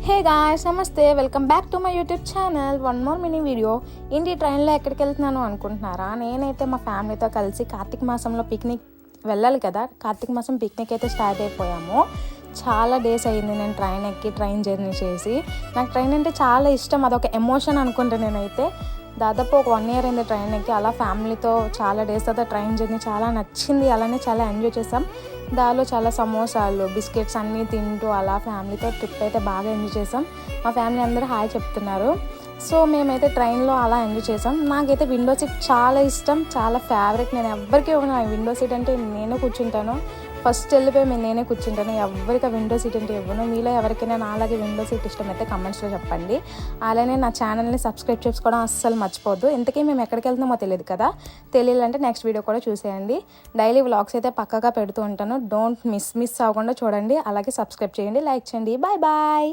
Hey guys, నమస్తే, welcome back to my YouTube channel. One more mini video. ఏంటి ట్రైన్లో ఎక్కడికి వెళ్తున్నాను అనుకుంటున్నారా? నేనైతే మా ఫ్యామిలీతో కలిసి కార్తీక మాసంలో పిక్నిక్ వెళ్ళాలి కదా. కార్తీక మాసం పిక్నిక్ అయితే స్టార్ట్ అయిపోయాము. చాలా డేస్ అయ్యింది నేను ట్రైన్ ఎక్కి ట్రైన్ జర్నీ చేసి. నాకు ట్రైన్ అంటే చాలా ఇష్టం, అదొక ఎమోషన్ అనుకుంటా. నేనైతే దాదాపు ఒక 1 year అయింది ట్రైన్ ఎక్కి. అలా ఫ్యామిలీతో చాలా డేస్ తర్వాత ట్రైన్ జర్నీ చాలా నచ్చింది. అలానే చాలా ఎంజాయ్ చేసాం. దానిలో చాలా సమోసాలు, బిస్కెట్స్ అన్నీ తింటూ అలా ఫ్యామిలీతో ట్రిప్ అయితే బాగా ఎంజాయ్ చేసాం. మా ఫ్యామిలీ అందరూ హాయ్ చెప్తున్నారు. సో మేమైతే ట్రైన్లో అలా ఎంజాయ్ చేసాం. నాకైతే విండో సీట్ చాలా ఇష్టం, చాలా ఫేవరెట్. నేను ఎవ్వరికి ఇవ్వను విండో సీట్ అంటే. నేనే కూర్చుంటాను, ఫస్ట్ వెళ్ళిపోయి నేనే కూర్చుంటాను. ఎవరికి విండో సీట్ అంటే ఇవ్వను. మీలో ఎవరికైనా నాలాగే విండో సీట్ ఇష్టం అయితే కమెంట్స్లో చెప్పండి. అలానే నా ఛానల్ని సబ్స్క్రైబ్ చేసుకోవడం అస్సలు మర్చిపోద్దు. ఇంతకీ మేము ఎక్కడికి వెళ్తున్నామో తెలియదు కదా. తెలియాలంటే నెక్స్ట్ వీడియో కూడా చూసేయండి. డైలీ వ్లాగ్స్ అయితే పక్కాగా పెడుతూ ఉంటాను. డోంట్ మిస్ అవ్వకుండా చూడండి. అలాగే సబ్స్క్రైబ్ చేయండి, లైక్ చేయండి. Bye bye.